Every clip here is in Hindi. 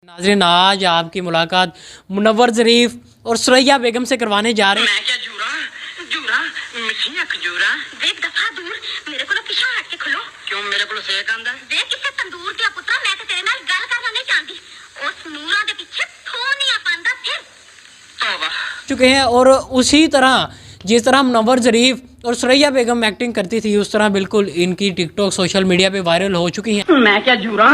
नाज़रीन, आज आपकी मुलाकात मुनव्वर ज़रीफ और सुरैया बेगम से करवाने जा रहे हैं। मैं क्या जूरा जूरा मिठिया खजूरा देख दफा दूर मेरे को पिछा हट के खलो। क्यों मेरे को सेक आंदा देख किसे तंदूर दिया पुत्रा, मैं तो तेरे नाल गल करना नहीं चाहती। उस नूरा दे पीछे थो नहीं आ पांदा फिर तौबा चुके हैं और उसी तरह जिस तरह मुनव्वर ज़रीफ और सुरैया बेगम एक्टिंग करती थी उस तरह बिल्कुल इनकी टिकटॉक सोशल मीडिया पे वायरल हो चुकी हैं। मैं क्या जूरा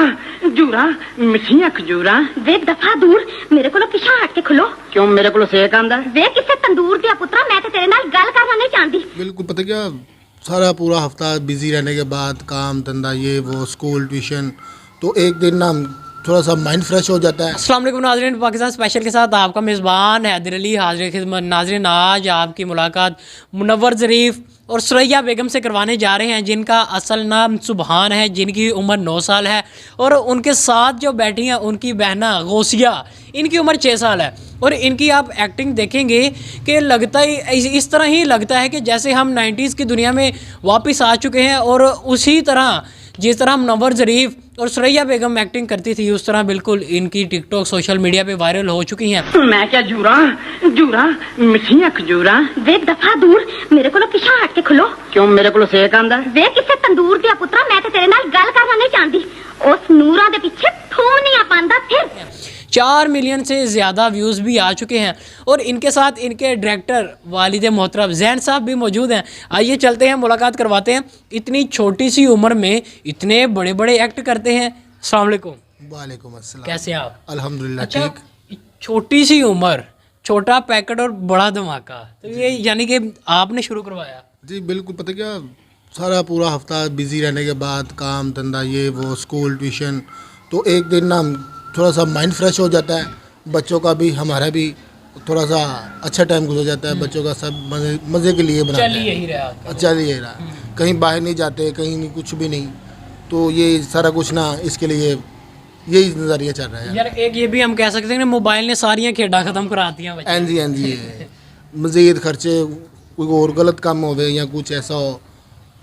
जूरा मिठिया खजूरा देख दफा दूर मेरे को पिछा हट के खलो। क्यों मेरे को सेक आंदा देख किसे तंदूर दिया पुत्रा, मैं तो तेरे नाल गल करना नहीं चाहती। बिल्कुल पता क्या, सारा पूरा हफ्ता बिजी रहने के बाद काम धंधा ये वो स्कूल ट्यूशन, तो एक दिन ना थोड़ा सा माइंड फ्रेश हो जाता है। अस्सलाम वालेकुम नाज़रीन, पाकिस्तान स्पेशल के साथ आपका मेज़बान हैदर अली हाज़िर खिदमत। नाज़रीन, आज आपकी मुलाकात मुनव्वर ज़रीफ और सुरैया बेगम से करवाने जा रहे हैं जिनका असल नाम सुबहान है, जिनकी उम्र 9 साल है और उनके साथ जो बैठी हैं उनकी बहना गौसिया, इनकी उम्र 6 साल है। और इनकी आप एक्टिंग देखेंगे कि लगता ही इस तरह ही लगता है कि जैसे हम 90s की दुनिया में वापस आ चुके हैं। और उसी तरह जिस तरह मुनव्वर ज़रीफ और सुरैया बेगम एक्टिंग करती थी उस तरह बिल्कुल इनकी टिकटॉक सोशल मीडिया पे वायरल हो चुकी हैं। मैं क्या जूरा जूरा मिठिया खजूरा देख दफा दूर मेरे को पिछा हट के खलो। क्यों मेरे को सेक आंदा देख किसे तंदूर दिया पुत्रा, मैं तो तेरे नाल गल करना नहीं चाहती। उस नूरा दे पीछे थो नहीं आ पांदा फिर 4 मिलियन से ज़्यादा व्यूज़ भी आ चुके हैं। और इनके साथ इनके डायरेक्टर वालिद मोहतरम जैन साहब भी मौजूद हैं। आइए चलते हैं, मुलाकात करवाते हैं। इतनी छोटी सी उम्र में इतने बड़े बड़े एक्ट करते हैं। अस्सलाम वालेकुम। वालेकुम अस्सलाम। कैसे हैं आप? अल्हम्दुलिल्लाह अच्छा, ठीक। छोटी सी उम्र, छोटा पैकेट और बड़ा धमाका, तो ये यानी कि आपने शुरू करवाया? जी बिल्कुल पता क्या, सारा पूरा हफ्ता बिजी रहने के बाद काम धंधा ये वो स्कूल ट्यूशन, तो एक दिन ना थोड़ा सा माइंड फ्रेश हो जाता है। बच्चों का भी हमारा भी थोड़ा सा अच्छा टाइम गुजर जाता है। बच्चों का सब मज़े के लिए बनाते चल हैं। यही रहा आपका। चल यही रहा, कहीं बाहर नहीं जाते, कहीं नहीं, कुछ भी नहीं, तो ये सारा कुछ ना इसके लिए यही नज़रिया चल रहा है। यार एक ये भी हम कह सकते हैं कि मोबाइल ने सारियाँ खेड़ा ख़त्म करा दी हैं। एन जी मज़ीद खर्चे कोई और गलत काम हो या कुछ ऐसा हो,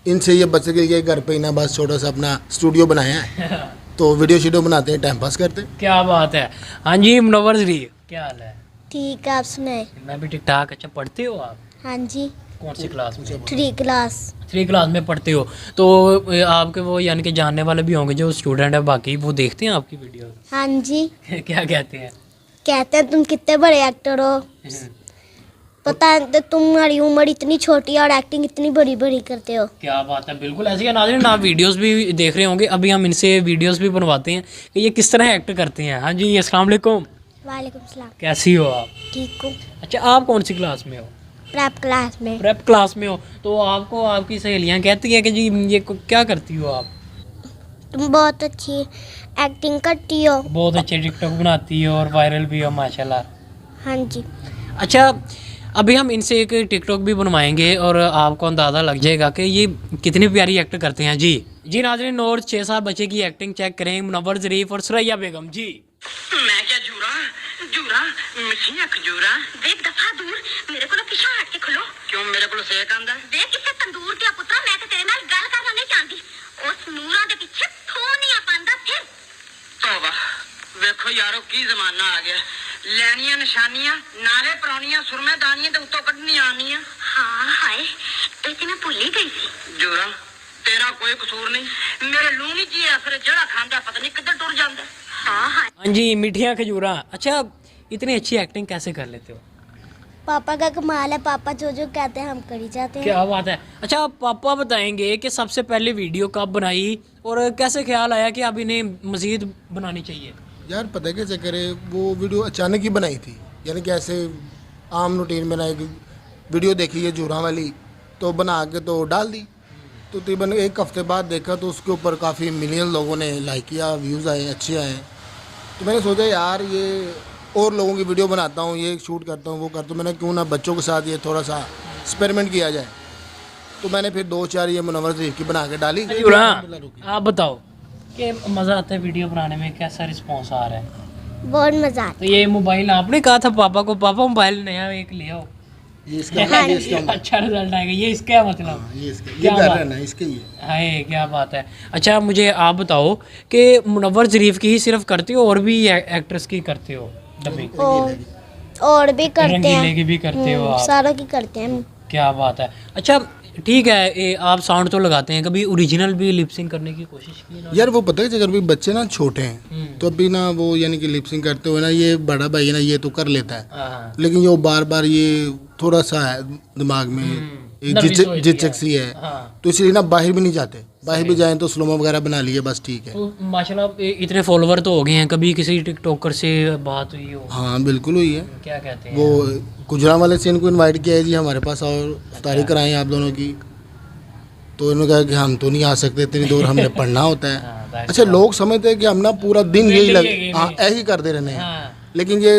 इनसे ये बच्चे के लिए घर पे ही ना बस छोटा सा अपना स्टूडियो बनाया है तो वीडियो शीडियो बनाते हैं, टाइम पास करते हैं। क्या बात है। हाँ जी मुनव्वर ज़रीफ, क्या हाल है? ठीक है, आप सुनाए? मैं भी ठीक ठाक। अच्छा, पढ़ते हो आप? हाँ जी, कौन सी क्लास में? 3 क्लास। 3 क्लास में पढ़ते हो। तो आपके वो यानी कि जानने वाले भी होंगे जो स्टूडेंट है बाकी, वो देखते हैं आपकी वीडियो? हाँ जी। क्या कहते हैं? कहते हैं तुम कितने बड़े एक्टर हो, पता है तो तुम्हारी उम्र इतनी छोटी है और एक्टिंग इतनी बड़ी बड़ी करते हो। क्या बात है, बिल्कुल ऐसे ही है। नाज़रीन, आप वीडियोस भी देख रहे होंगे, अभी हम इनसे वीडियोस भी बनवाते हैं कि ये किस तरह एक्ट करते हैं। हाँ जी, अस्सलाम वालेकुम। वालेकुम सलाम। कैसी हो आप? ठीक हूँ। अच्छा, आप कौन सी क्लास में हो? प्रेप क्लास में। प्रेप क्लास में हो। तो आपको आपकी सहेलियाँ कहती हैं कि जी ये क्या करती हो आप? तुम बहुत अच्छी एक्टिंग करती हो। बहुत अच्छे टिकटॉक बनाती हो और वायरल भी हो माशाल्लाह। हाँ जी। अच्छा, अभी हम इनसे एक टिकटॉक भी बनवाएंगे और आपको अंदाज़ा लग जाएगा कि ये कितनी प्यारी एक्ट करते हैं। जी नाज़रीन, और 6 साल बच्चे की एक्टिंग चेक करें, मुनव्वर ज़रीफ और सुरैया बेगम। जी मैं क्या जूरा जूरा मिठिया खजूरा देख दफा दूर मेरे को पिछा हट के खलो। क्यों मेरे को सेक आंदा देख किसे तंदूर दिया पुत्रा, मैं तो तेरे नाल गल करना नहीं चाहती। उस नूरा दे पीछे थो नहीं आ पांदा फिर तौबा वेखो यारो की जमाना आ गया। लैनियां निशानियां नाले परौनियां सुरमे दानियां ते उत्तों कड्ढनी आनियां। हाँ हाय, ये तो मैं भूल ही गई थी। जूरा तेरा कोई कसूर नहीं, मेरे लूनी जी असर जड़ा खांदा पता नहीं किधर टुर जांदा। हाँ हाँ। हाँ जी, मिठिया खजूरा। अच्छा, इतनी अच्छी एक्टिंग कैसे कर लेते हो? पापा का कमाल है, पापा जो जो कहते हैं हम कर ही जाते हैं। क्या बात है। अच्छा, पापा बताएंगे कि सबसे पहले वीडियो कब बनाई और कैसे ख्याल आया कि अब इन्हें मज़ीद बनानी चाहिए? यार पता है क्या चक्कर है, वो वीडियो अचानक ही बनाई थी, यानी कि ऐसे आम रूटीन में ना एक वीडियो देखी है जूरा वाली, तो बना के तो डाल दी। तो तकरीबन 1 हफ्ते बाद देखा तो उसके ऊपर काफ़ी मिलियन लोगों ने लाइक किया, व्यूज़ आए, अच्छे आए। तो मैंने सोचा यार ये और लोगों की वीडियो बनाता हूँ, ये शूट करता हूँ, वो करता हूँ, मैंने क्यों ना बच्चों के साथ ये थोड़ा सा एक्सपेरिमेंट किया जाए। तो मैंने फिर 2-4 ये मुनव्वर ज़रीफ की बना के डाली। आप बताओ कि मज़ा आता है वीडियो बनाने में, कैसा रिस्पॉन्स आ रहा है? बहुत मजा आता तो ये मोबाइल आपने कहा था पापा को, पापा मोबाइल नया एक ले आओ, ये इसका हाँ ये इसका अच्छा रिजल्ट आएगा, ये इसका मतलब। हाँ, ये इसका ये क्या घर बात? है ना, इसके ही है। हाय क्या बात है। अच्छा मुझे आप बताओ कि मुनव्वर ज़रीफ की ही सिर्फ करते हो और भी एक्ट्रेस की करते हो डबिंग? और भी करते रंगीले हैं। की भी करते हो आप? सारा की करते हैं हम। क्या बात है। अच्छा ठीक है, आप साउंड तो लगाते हैं, कभी ओरिजिनल भी लिपसिंग करने की कोशिश की ना? यार वो पता है अगर भी बच्चे ना छोटे हैं तो अभी ना वो यानी कि लिपसिंग करते हुए ना, ये बड़ा भाई है ना ये तो कर लेता है, हाँ, लेकिन ये बार बार ये थोड़ा सा है दिमाग में एक नर्वस हो जाती झिझक है। सी है, हाँ। तो इसलिए ना बाहर भी नहीं जाते, बाहर भी जाएं तो स्लोमो वगैरह बना लिए बस ठीक है। तो माशाल्लाह इतने फॉलोवर तो हो गए हैं, कभी किसी टिकटॉकर से बात हुई हो? हाँ बिल्कुल हुई है। क्या कहते हैं? वो गुजरात वाले से इनको इनवाइट किया है जी हमारे पास और इफ्तारी कराएं आप दोनों की, तो इन्होंने कहा कि हम तो नहीं आ सकते, इतनी दूर हमने पढ़ना होता है। हाँ, that's अच्छा लोग समझते हैं कि हम ना पूरा दिन यही लग यही हाँ ऐसे करते रहने हैं, हाँ। लेकिन ये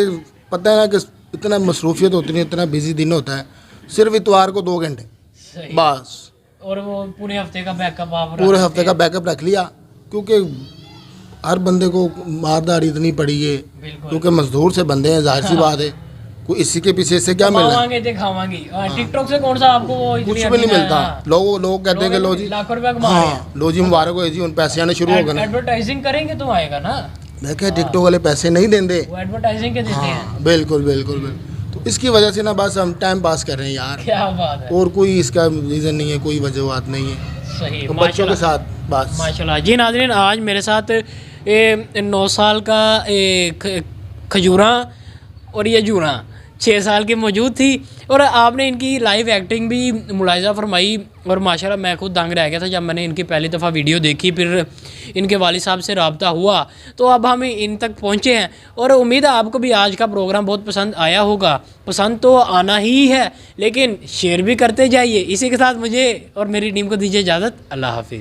पता है ना कि इतना मसरूफियत होती है, इतना बिजी दिन होता है, सिर्फ इतवार को 2 घंटे सही। बस, और वो पूरे हफ्ते का बैकअप आप पूरे रखते हफ्ते का बैकअप रख लिया, क्योंकि हर बंदे को मारदारी इतनी पड़ी है, बिल्कुल। क्योंकि मजदूर से बंदे हैं, जाहिर सी बात है, कोई इसी के पीछे से क्या मिलना है? खावांगे तो खावांगे। टिकटॉक से कौन सा आपको वो इतनी कुछ भी नहीं अर्निंग है? मिलता। हाँ। लोग कहते हैं कि लो जी लाखों रुपया कमा रहे हैं। हाँ लो जी मुबारक हो जी, उन पैसे आने शुरू हो गए ना। एडवर्टाइजिंग करेंगे तो आएगा ना, मैं क्या टिकटॉक वाले पैसे नहीं देंगे। वो एडवर्टाइजिंग के देते हैं। हाँ बिल्कुल बिल्कुल बिल्कुल, तो इसकी वजह से ना बस हम टाइम पास कर रहे हैं यार, क्या बात है। और कोई इसका रीज़न नहीं है, कोई वजूहत नहीं है, सही तो बच्चों के माशाल्लाह साथ बस। माशाल्लाह। जी नाज़रीन, आज मेरे साथ 9 साल का खजूरा और ये जूरा 6 साल की मौजूद थी, और आपने इनकी लाइव एक्टिंग भी मुलाहिज़ा फरमाई, और माशाल्लाह मैं खुद दंग रह गया था जब मैंने इनकी पहली दफ़ा वीडियो देखी, फिर इनके वालिद साहब से रब्ता हुआ, तो अब हम इन तक पहुँचे हैं, और उम्मीद है आपको भी आज का प्रोग्राम बहुत पसंद आया होगा। पसंद तो आना ही है, लेकिन शेयर भी करते जाइए। इसी के साथ मुझे और मेरी टीम को दीजिए इजाज़त। अल्लाह हाफिज़।